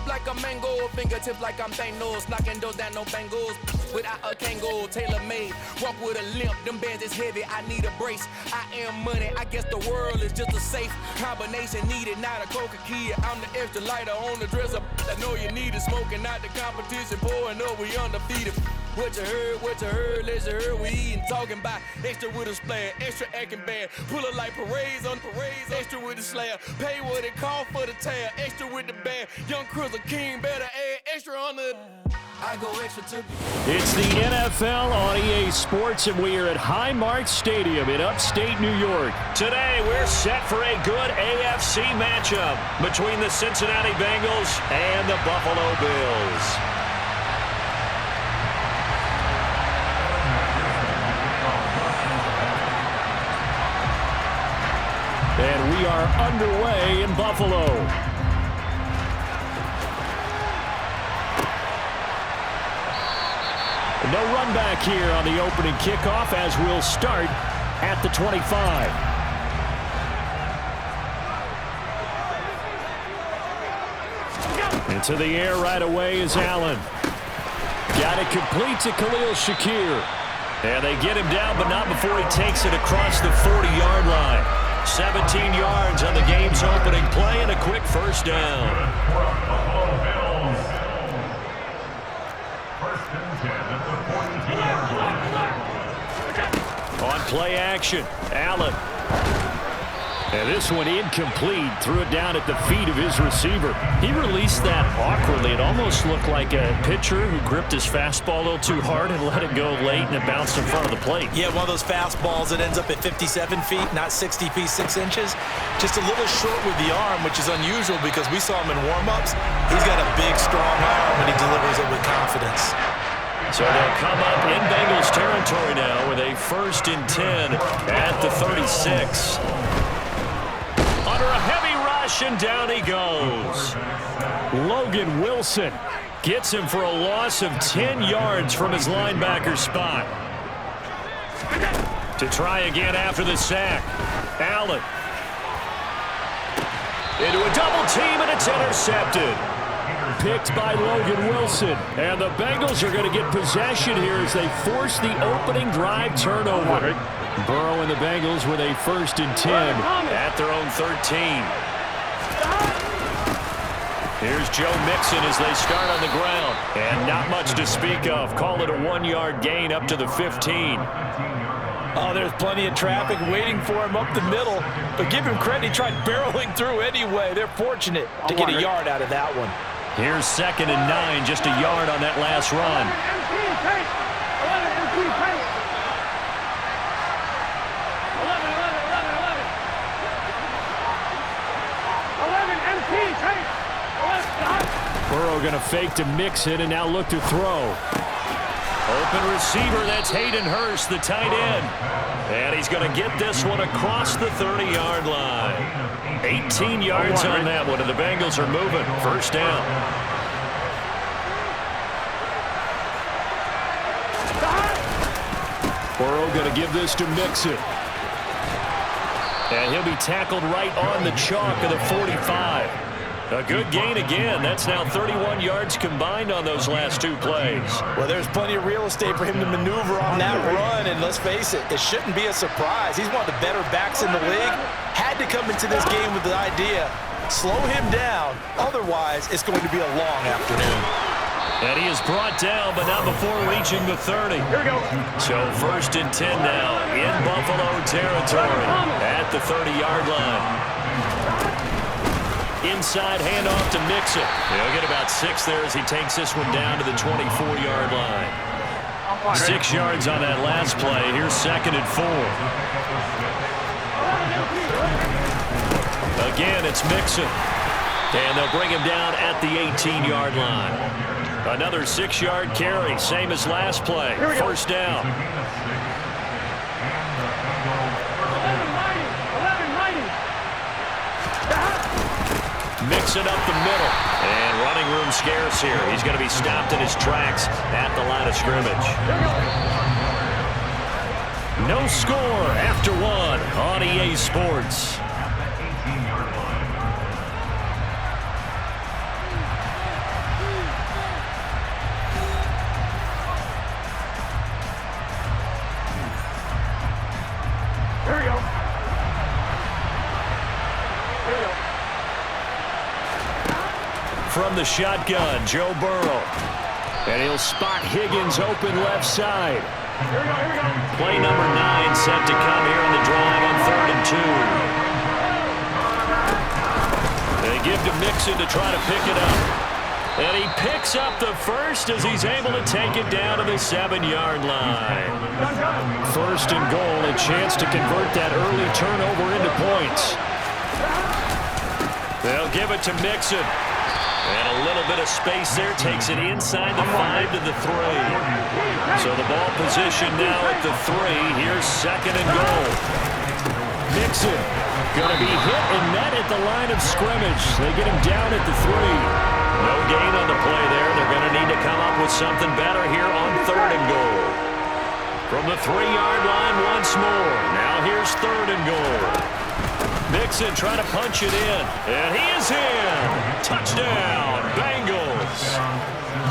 grip like a mango, fingertips like I'm Thanos, knocking those down, no bangles. Without a Kango, tailor-made, walk with a limp, them bands is heavy, I need a brace. I am money, I guess the world is just a safe combination needed, not a coca key. I'm the extra lighter on the dresser, I know you need it, smoking out the competition, pouring up, we undefeated. What you heard, let's hear we eatin', talking about extra with a splash, extra acting bad, pull it like parades on parades, extra with the slab, pay what it cost for the tab, extra with the band, young Chris a king, better add extra on the... I go extra too. It's the NFL on EA Sports, and we are at Highmark Stadium in upstate New York. Today, we're set for a good AFC matchup between the Cincinnati Bengals and the Buffalo Bills. And we are underway in Buffalo. No run back here on the opening kickoff as we'll start at the 25. Into the air right away is Allen. Got it complete to Khalil Shakir. And they get him down, but not before he takes it across the 40-yard line. 17 yards on the game's opening play and a quick first down. On play action, Allen. And this one incomplete. Threw it down at the feet of his receiver. He released that awkwardly. It almost looked like a pitcher who gripped his fastball a little too hard and let it go late, and it bounced in front of the plate. Yeah, one of those fastballs that ends up at 57 feet, not 60 feet, 6 inches. Just a little short with the arm, which is unusual because we saw him in warm-ups. He's got a big, strong arm, and he delivers it with confidence. So they'll come up in Bengals territory now with a 1st and 10 at the 36. Under a heavy rush, and down he goes. Logan Wilson gets him for a loss of 10 yards from his linebacker spot. To try again after the sack. Allen. Into a double team, and it's intercepted. Picked by Logan Wilson. And the Bengals are going to get possession here as they force the opening drive turnover. Burrow and the Bengals with a 1st and 10 at their own 13. Here's Joe Mixon as they start on the ground. And not much to speak of. Call it a 1-yard gain up to the 15. Oh, there's plenty of traffic waiting for him up the middle. But give him credit, he tried barreling through anyway. They're fortunate to get a yard out of that one. Here's 2nd and 9, just a yard on that last run. Burrow going to fake to Mixon and now look to throw. Open receiver, that's Hayden Hurst, the tight end. And he's going to get this one across the 30-yard line. 18 yards on that one, and the Bengals are moving. 1st down. Burrow going to give this to Mixon. And he'll be tackled right on the chalk of the 45. A good gain again. That's now 31 yards combined on those last 2 plays. Well, there's plenty of real estate for him to maneuver on that run, and let's face it, it shouldn't be a surprise. He's one of the better backs in the league. Had to come into this game with the idea, slow him down, otherwise it's going to be a long afternoon. And he is brought down, but not before reaching the 30. Here we go. So 1st and 10 now in Buffalo territory at the 30-yard line. Inside handoff to Mixon. He'll get about 6 there as he takes this one down to the 24-yard line. 6 yards on that last play. Here's 2nd and 4. Again, it's Mixon. And they'll bring him down at the 18-yard line. Another 6-yard carry, same as last play. 1st down. Mixon up the middle. And running room scarce here. He's going to be stopped in his tracks at the line of scrimmage. No score after 1 on EA Sports. from the shotgun, Joe Burrow. And he'll spot Higgins open left side. Play number 9 set to come here on the drive on 3rd and 2. They give to Mixon to try to pick it up. And he picks up the first as he's able to take it down to the 7-yard line. 1st and goal, a chance to convert that early turnover into points. They'll give it to Mixon. And a little bit of space there, takes it inside the 5 to the 3. So the ball position now at the 3. Here's 2nd and goal. Mixon going to be hit and met at the line of scrimmage. They get him down at the 3. No gain on the play there. They're going to need to come up with something better here on 3rd and goal. From the 3-yard line once more. Now here's 3rd and goal. Mixon trying to punch it in. And he is in. Touchdown, Bengals.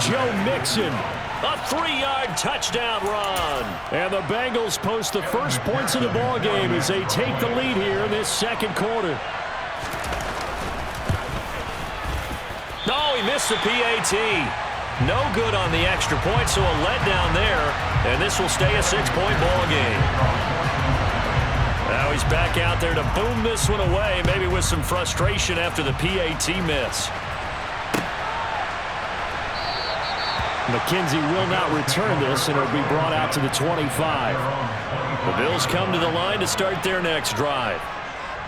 Joe Mixon, a 3-yard touchdown run. And the Bengals post the first points of the ball game as they take the lead here in this 2nd quarter. No, he missed the PAT. No good on the extra point, so a letdown there. And this will stay a 6-point ball game. Now he's back out there to boom this one away, maybe with some frustration after the PAT miss. McKenzie will not return this, and it'll be brought out to the 25. The Bills come to the line to start their next drive.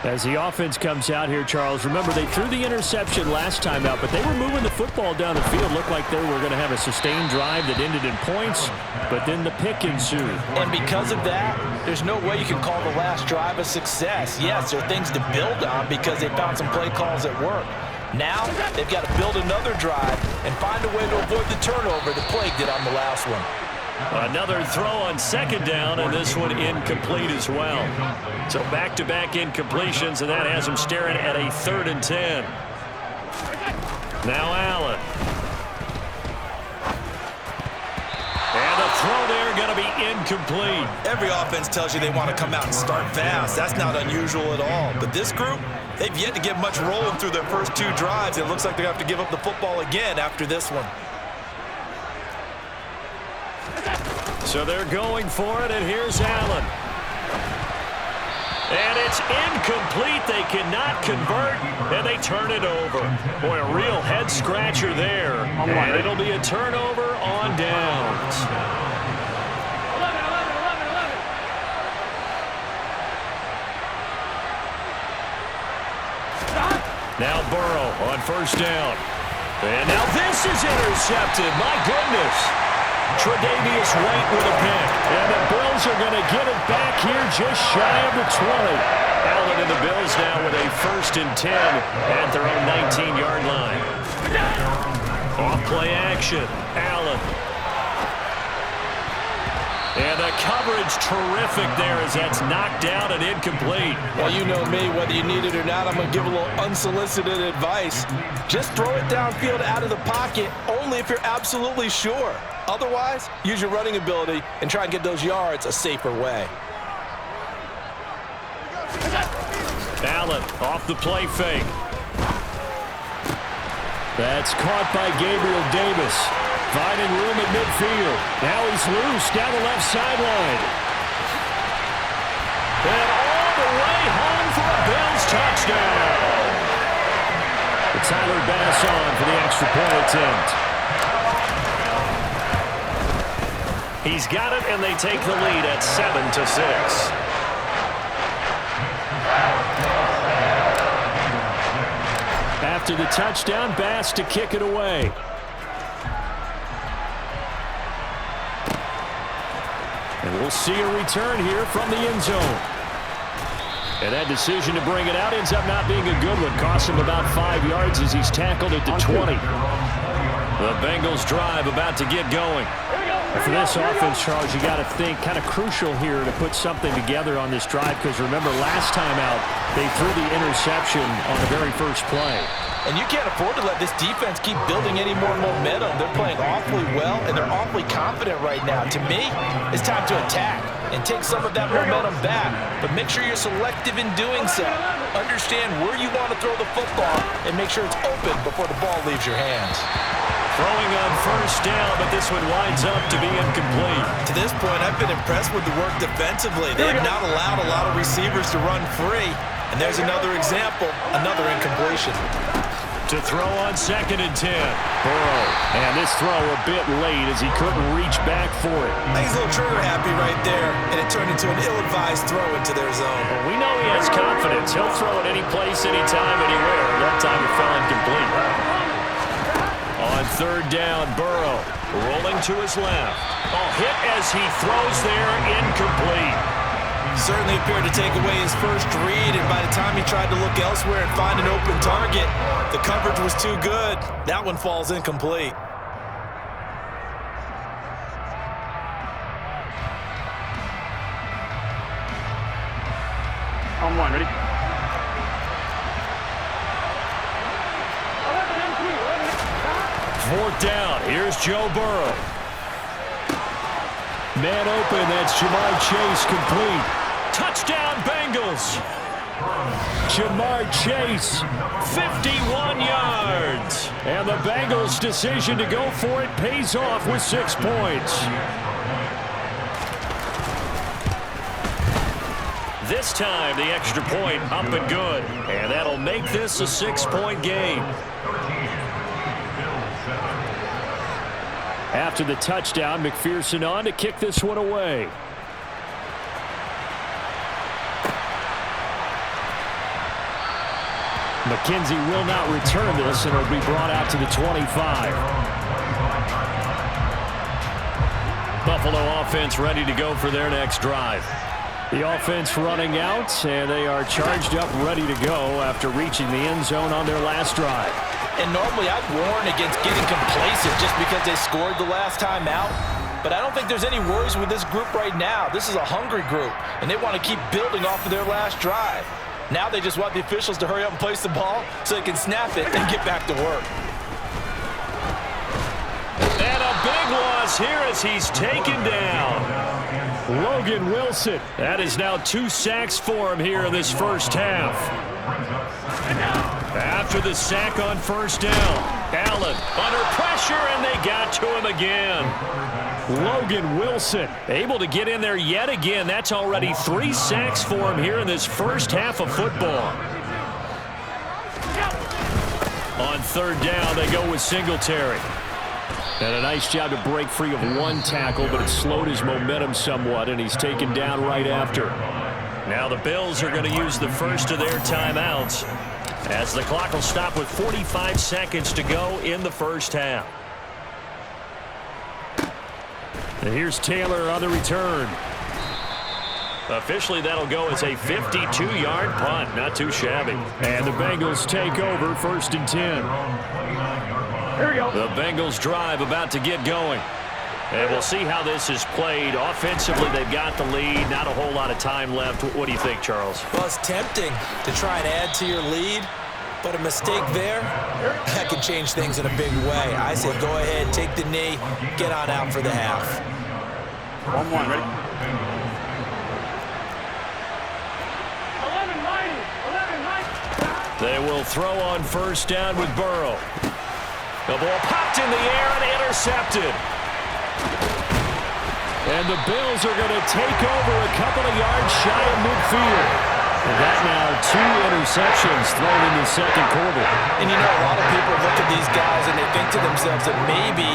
As the offense comes out here, Charles, remember they threw the interception last time out, but they were moving the football down the field. Looked like they were going to have a sustained drive that ended in points, but then the pick ensued. And because of that, there's no way you can call the last drive a success. Yes, there are things to build on because they found some play calls that work. Now, they've got to build another drive and find a way to avoid the turnover the Plague did on the last one. Another throw on 2nd down, and this one incomplete as well. So back-to-back incompletions, and that has him staring at a 3rd and 10. Now Allen. And the throw there going to be incomplete. Every offense tells you they want to come out and start fast. That's not unusual at all. But this group, they've yet to get much rolling through their first 2 drives. It looks like they have to give up the football again after this one. So they're going for it, and here's Allen. And it's incomplete. They cannot convert, and they turn it over. Boy, a real head-scratcher there. And it'll be a turnover on downs. Now Burrow on 1st down. And now this is intercepted. My goodness. Tre'Davious White with a pick. And the Bills are going to get it back here just shy of the 20. Allen and the Bills now with a 1st and 10 at their own 19-yard line. Off play action. Allen. And the coverage terrific there as that's knocked down and incomplete. Well, you know me, whether you need it or not, I'm going to give a little unsolicited advice. Just throw it downfield out of the pocket only if you're absolutely sure. Otherwise, use your running ability and try and get those yards a safer way. Allen off the play fake. That's caught by Gabriel Davis. Finding room at midfield. Now he's loose down the left sideline. And all the way home for a Bills touchdown. Tyler Bass on for the extra point attempt. He's got it, and they take the lead at 7-6. After the touchdown, Bass to kick it away. And we'll see a return here from the end zone. And that decision to bring it out ends up not being a good one. Costs him about 5 yards as he's tackled at the 20. The Bengals drive about to get going. For this offense, Charles, you got to think kind of crucial here to put something together on this drive because remember last time out they threw the interception on the very first play. And you can't afford to let this defense keep building any more momentum. They're playing awfully well, and they're awfully confident right now. To me, it's time to attack. and take some of that momentum back. But make sure you're selective in doing so. Understand where you want to throw the football and make sure it's open before the ball leaves your hands. Throwing on first down, but this one winds up to be incomplete. To this point, I've been impressed with the work defensively. They have not allowed a lot of receivers to run free. And there's another example, another incompletion. To throw on 2nd and 10. Burrow. And this throw a bit late as he couldn't reach back for it. I think he's a little trigger happy right there, and it turned into an ill-advised throw into their zone. Well, we know he has confidence. He'll throw it any place, anytime, anywhere. That time it fell incomplete. On 3rd down, Burrow rolling to his left. Hit as he throws there, incomplete. Certainly appeared to take away his first read, and by the time he tried to look elsewhere and find an open target, the coverage was too good. That one falls incomplete. On one, ready? Fourth down. Here's Joe Burrow. Man open. That's Jamar Chase complete. Touchdown, Bengals. Jamar Chase, 51 yards. And the Bengals' decision to go for it pays off with 6 points. This time, the extra point up and good. And that'll make this a 6-point game. After the touchdown, McPherson on to kick this one away. McKenzie will not return this, and it'll be brought out to the 25. Buffalo offense ready to go for their next drive. The offense running out, and they are charged up, ready to go after reaching the end zone on their last drive. And normally I'd warn against getting complacent just because they scored the last time out. But I don't think there's any worries with this group right now. This is a hungry group, and they want to keep building off of their last drive. Now they just want the officials to hurry up and place the ball so they can snap it and get back to work. And a big loss here as he's taken down. Logan Wilson. That is now 2 sacks for him here in this first half. After the sack on first down, Allen under pressure, and they got to him again. Logan Wilson able to get in there yet again. That's already 3 sacks for him here in this first half of football. On 3rd down, they go with Singletary. And a nice job to break free of 1 tackle, but it slowed his momentum somewhat, and he's taken down right after. Now the Bills are going to use the first of their timeouts as the clock will stop with 45 seconds to go in the first half. And here's Taylor on the return. Officially, that'll go as a 52-yard punt. Not too shabby. And the Bengals take over 1st and 10. Here we go. The Bengals drive about to get going. And we'll see how this is played. Offensively, they've got the lead. Not a whole lot of time left. What do you think, Charles? Well, it's tempting to try and add to your lead, but a mistake there, that can change things in a big way. I say go ahead, take the knee, get on out for the half. 1-1, ready? 11-9. They will throw on first down with Burrow. The ball popped in the air and intercepted. And the Bills are going to take over a couple of yards shy of midfield. And that now 2 interceptions thrown in the second quarter. And you know, a lot of people look at these guys and they think to themselves that maybe,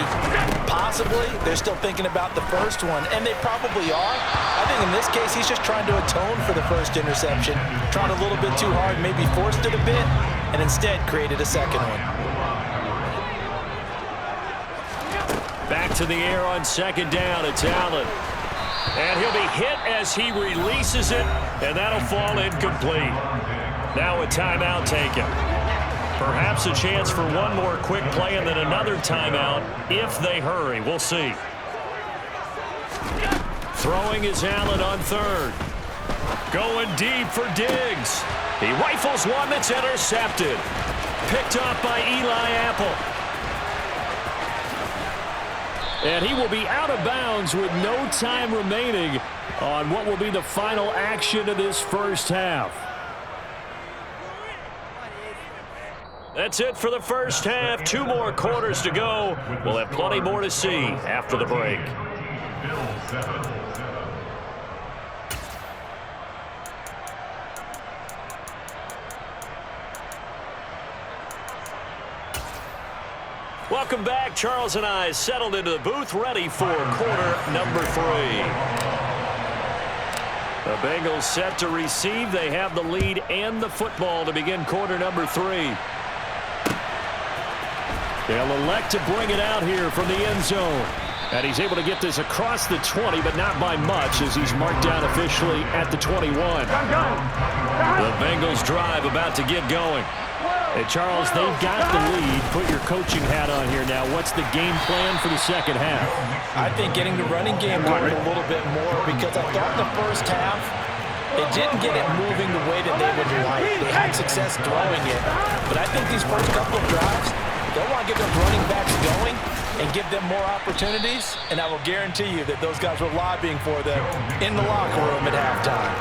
possibly, they're still thinking about the first one. And they probably are. I think in this case, he's just trying to atone for the first interception. Tried a little bit too hard, maybe forced it a bit, and instead created a second one. Back to the air on 2nd down. It's Allen. And he'll be hit as he releases it, and that'll fall incomplete. Now a timeout taken. Perhaps a chance for one more quick play and then another timeout if they hurry. We'll see. Throwing is Allen on 3rd. Going deep for Diggs. He rifles one that's intercepted. Picked off by Eli Apple. And he will be out of bounds with no time remaining on what will be the final action of this first half. That's it for the first half. 2 more quarters to go. We'll have plenty more to see after the break. Welcome back. Charles and I settled into the booth, ready for quarter number 3. The Bengals set to receive. They have the lead and the football to begin quarter number 3. They'll elect to bring it out here from the end zone. And he's able to get this across the 20, but not by much, as he's marked down officially at the 21. The Bengals drive about to get going. Hey, Charles, they've got the lead. Put your coaching hat on here now. What's the game plan for the second half? I think getting the running game going a little bit more, because I thought the first half, they didn't get it moving the way that they would like. They had success throwing it. But I think these first couple of drives, they'll want to get those running backs going and give them more opportunities. And I will guarantee you that those guys were lobbying for them in the locker room at halftime.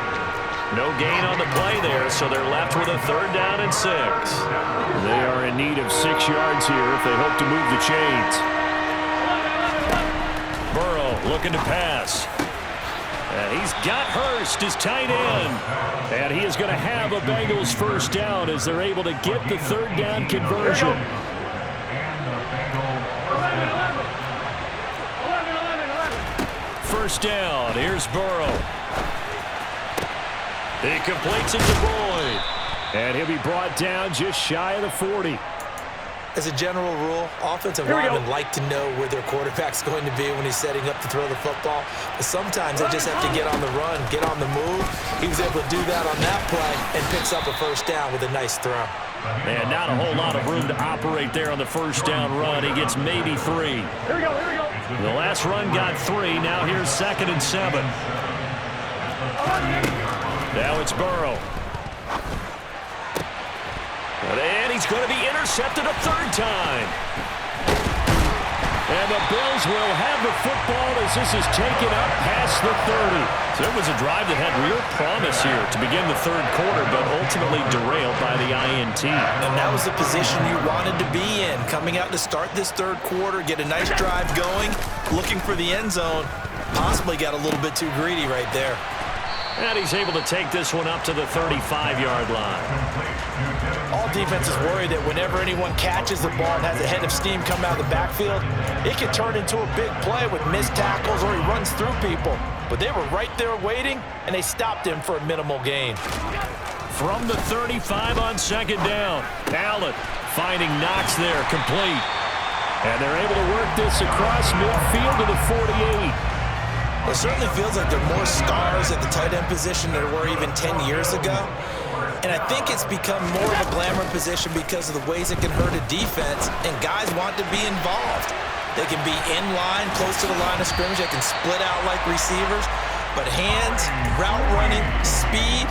No gain on the play there, so they're left with a 3rd down and 6. They are in need of 6 yards here if they hope to move the chains. Burrow looking to pass. And he's got Hurst, his tight end. And he is going to have a Bengals first down as they're able to get the 3rd down conversion. First down, here's Burrow. He completes it to Boyd. And he'll be brought down just shy of the 40. As a general rule, offensive linemen like to know where their quarterback's going to be when he's setting up to throw the football. But sometimes they just have to get on the run, get on the move. He was able to do that on that play and picks up a first down with a nice throw. And not a whole lot of room to operate there on the first down run. He gets maybe 3. Here we go. The last run got 3. Now here's 2nd and 7. Now it's Burrow. And he's going to be intercepted a 3rd time. And the Bills will have the football as this is taken up past the 30. So it was a drive that had real promise here to begin the 3rd quarter, but ultimately derailed by the INT. And that was the position you wanted to be in. Coming out to start this 3rd quarter, get a nice drive going, looking for the end zone. Possibly got a little bit too greedy right there. And he's able to take this one up to the 35-yard line. All defenses worry that whenever anyone catches the ball and has a head of steam come out of the backfield, it can turn into a big play with missed tackles or he runs through people. But they were right there waiting, and they stopped him for a minimal gain. From the 35 on 2nd down, Allen finding Knox there, complete. And they're able to work this across midfield to the 48. It certainly feels like there are more stars at the tight end position than there were even 10 years ago. And I think it's become more of a glamour position because of the ways it can hurt a defense, and guys want to be involved. They can be in line, close to the line of scrimmage. They can split out like receivers. But hands, route running, speed,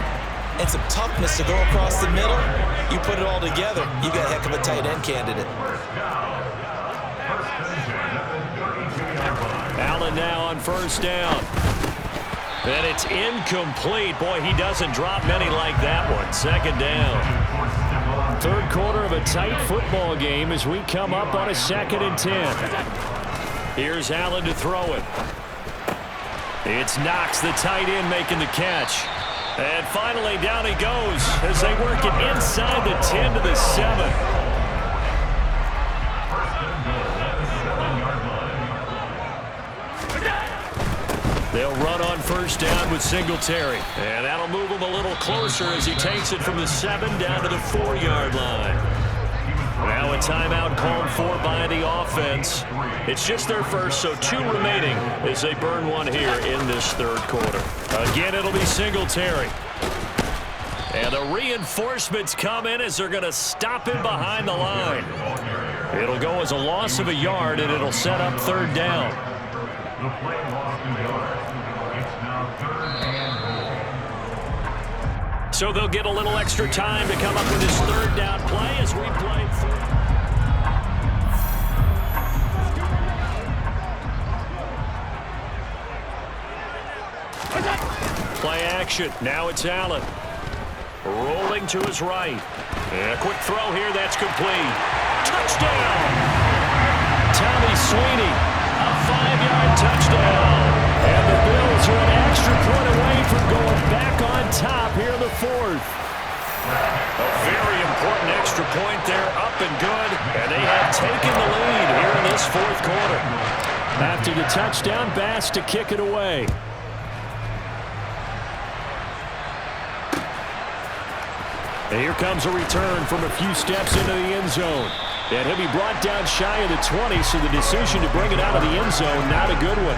and some toughness to go across the middle, you put it all together, you got a heck of a tight end candidate. Allen now on first down. And it's incomplete. Boy, he doesn't drop many like that one. 2nd down. 3rd quarter of a tight football game as we come up on a 2nd and 10. Here's Allen to throw it. It's Knox, the tight end, making the catch. And finally, down he goes as they work it inside the 10 to the 7. They'll run on first down with Singletary. And that'll move him a little closer as he takes it from the 7 down to the 4-yard line. Now a timeout called for by the offense. It's just their first, so 2 remaining as they burn one here in this 3rd quarter. Again, it'll be Singletary. And the reinforcements come in as they're going to stop him behind the line. It'll go as a loss of a yard, and it'll set up 3rd down. The play loss of the yard. It's now 3rd and 4. So they'll get a little extra time to come up with his 3rd down play as we play through. action. Now it's Allen. Rolling to his right. And a quick throw here. That's complete. Touchdown! Tommy Sweeney. A 5-yard touchdown. And the Bills are an extra point away from going back on top here in the fourth. A very important extra point there, up and good. And they have taken the lead here in this fourth quarter. After the touchdown, Bass to kick it away. And here comes a return from a few steps into the end zone. And he'll be brought down shy of the 20, so the decision to bring it out of the end zone, not a good one.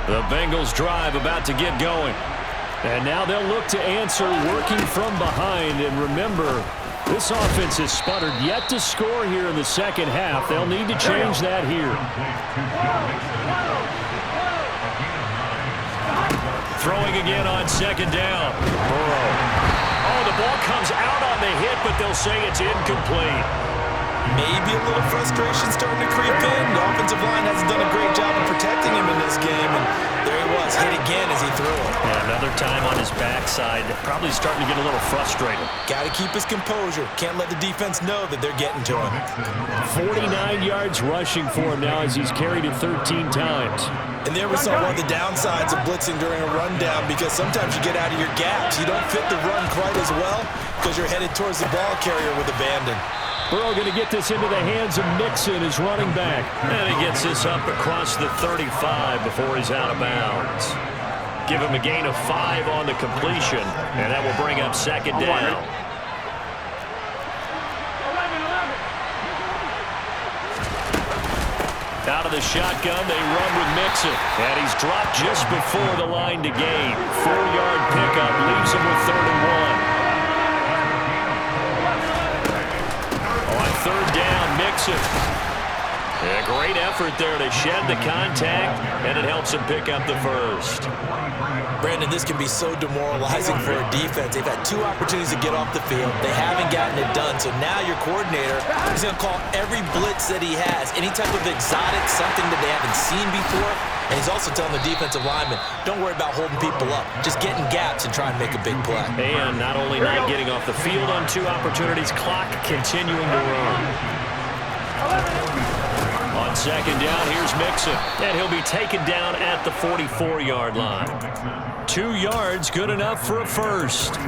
The Bengals drive about to get going. And now they'll look to answer working from behind. And remember, this offense has sputtered yet to score here in the second half. They'll need to change that here. Throwing again on second down. Burrow. Oh, the ball comes out on the hit, but they'll say it's incomplete. Maybe a little frustration starting to creep in. The offensive line hasn't done a great job of protecting him in this game, and there he was, hit again as he threw it. Yeah, another time on his backside, probably starting to get a little frustrated. Got to keep his composure. Can't let the defense know that they're getting to him. 49 yards rushing for him now as he's carried it 13 times. And there we saw one of the downsides of blitzing during a rundown, because sometimes you get out of your gaps. You don't fit the run quite as well because you're headed towards the ball carrier with abandon. Burrow going to get this into the hands of Mixon, his running back. And he gets this up across the 35 before he's out of bounds. Give him a gain of 5 on the completion, and that will bring up second down. Out of the shotgun, they run with Mixon. And he's dropped just before the line to gain. 4-yard pickup leaves him with 3rd and 1. On 3rd down, Mixon. A great effort there to shed the contact, and it helps him pick up the first. Brandon, this can be so demoralizing for a defense. They've had 2 opportunities to get off the field. They haven't gotten it done. So now your coordinator is going to call every blitz that he has, any type of exotic, something that they haven't seen before. And he's also telling the defensive lineman, don't worry about holding people up. Just get in gaps and try and make a big play. And not only not getting off the field on 2 opportunities, clock continuing to run. On second down, here's Mixon. And he'll be taken down at the 44-yard line. 2 yards, good enough for a first.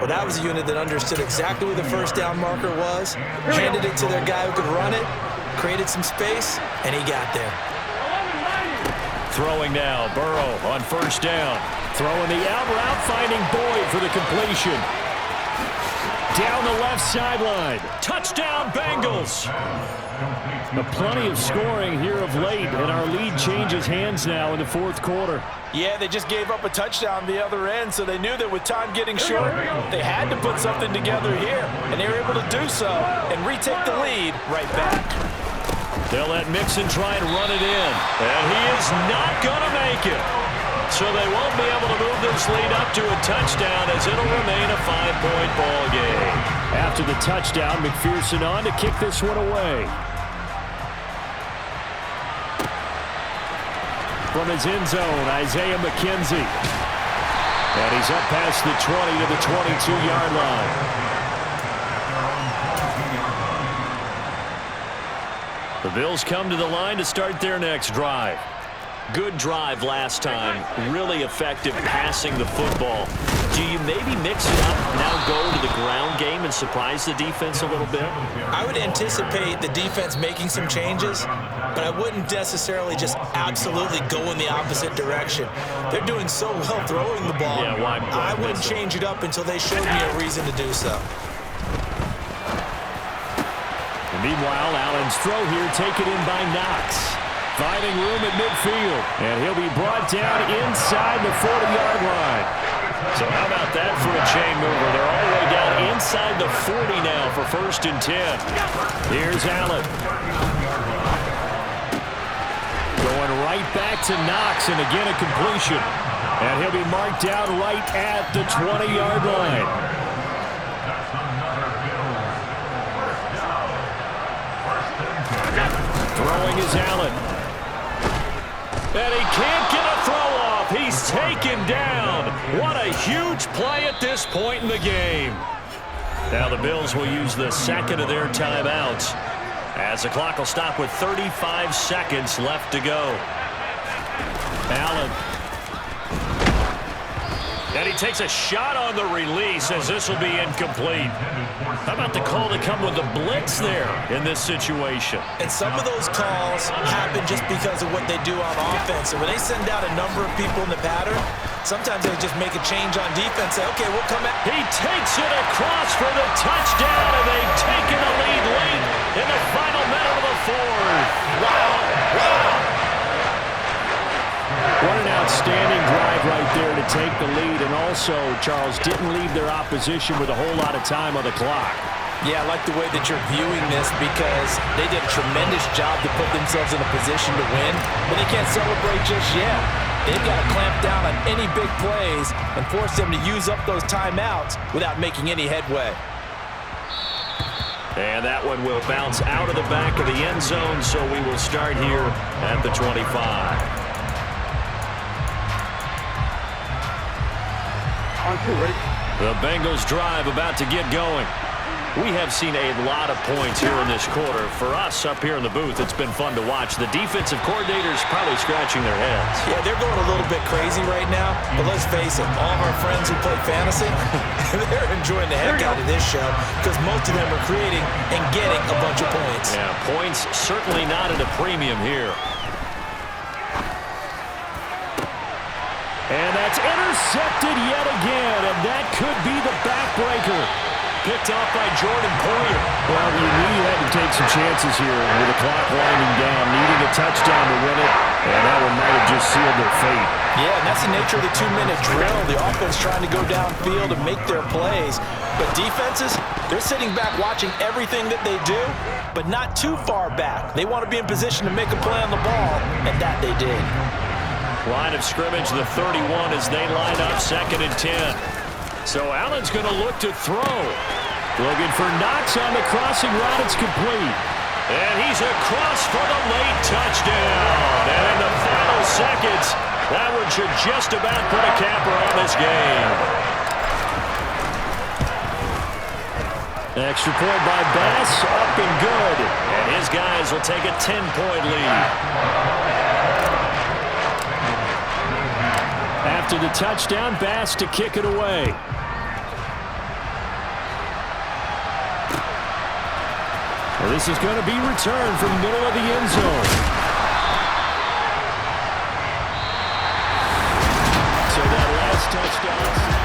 Well, that was a unit that understood exactly where the first down marker was, handed it to their guy who could run it, created some space, and he got there. Throwing now, Burrow on first down. Throwing the out route, finding Boyd for the completion. Down the left sideline. Touchdown, Bengals. Plenty of scoring here of late, and our lead changes hands now in the fourth quarter. Yeah, they just gave up a touchdown the other end, so they knew that with time getting short, they had to put something together here, and they were able to do so and retake the lead right back. They'll let Mixon try and run it in, and he is not going to make it. So they won't be able to move this lead up to a touchdown, as it'll remain a 5-point ball game. After the touchdown, McPherson on to kick this one away. From his end zone, Isaiah McKenzie. And he's up past the 20 to the 22-yard line. The Bills come to the line to start their next drive. Good drive last time. Really effective passing the football. Do you maybe mix it up, now go to the ground game and surprise the defense a little bit? I would anticipate the defense making some changes, but I wouldn't necessarily just absolutely go in the opposite direction. They're doing so well throwing the ball. Yeah, why I wouldn't change it up until they showed me a reason to do so. And meanwhile, Allen's throw here taken in by Knox. Finding room at midfield, and he'll be brought down inside the 40-yard line. So how about that for a chain mover? They're all the way down inside the 40 now for 1st and 10. Here's Allen. Going right back to Knox, and again a completion. And he'll be marked down right at the 20-yard line. Throwing play at this point in the game. Now the Bills will use the second of their timeouts as the clock will stop with 35 seconds left to go. Allen. And he takes a shot on the release as this will be incomplete. How about the call to come with the blitz there in this situation? And some of those calls happen just because of what they do on offense. And when they send out a number of people in the pattern, sometimes they just make a change on defense. Say, okay, we'll come out. He takes it across for the touchdown, and they've taken a lead late in the final minute of the fourth. Wow, wow. What an outstanding drive right there to take the lead. And also, Charles, didn't leave their opposition with a whole lot of time on the clock. Yeah, I like the way that you're viewing this because they did a tremendous job to put themselves in a position to win, but they can't celebrate just yet. They've got to clamp down on any big plays and force them to use up those timeouts without making any headway. And that one will bounce out of the back of the end zone, so we will start here at the 25. The Bengals drive about to get going. We have seen a lot of points here in this quarter. For us up here in the booth, it's been fun to watch. The defensive coordinators probably scratching their heads. Yeah, they're going a little bit crazy right now, but let's face it, all of our friends who play fantasy, they're enjoying the heck out of this show because most of them are creating and getting a bunch of points. Yeah, points certainly not at a premium here. And that's intercepted yet again, and that could be the backbreaker. Picked off by Jordan Poyer. Well, you knew you had to take some chances here with the clock winding down, needing a touchdown to win it, and that one might have just sealed their fate. Yeah, and that's the nature of the 2-minute drill. The offense trying to go downfield and make their plays. But defenses, they're sitting back watching everything that they do, but not too far back. They want to be in position to make a play on the ball, and that they did. Line of scrimmage, the 31 as they line up, 2nd and 10. So Allen's going to look to throw. Looking for Knox on the crossing route. It's complete. And he's across for the late touchdown. And in the final seconds, that one should just about put a capper on this game. Extra point by Bass, up and good. And his guys will take a 10-point lead. After the touchdown, Bass to kick it away. Well, this is going to be returned from the middle of the end zone. So that last touchdown.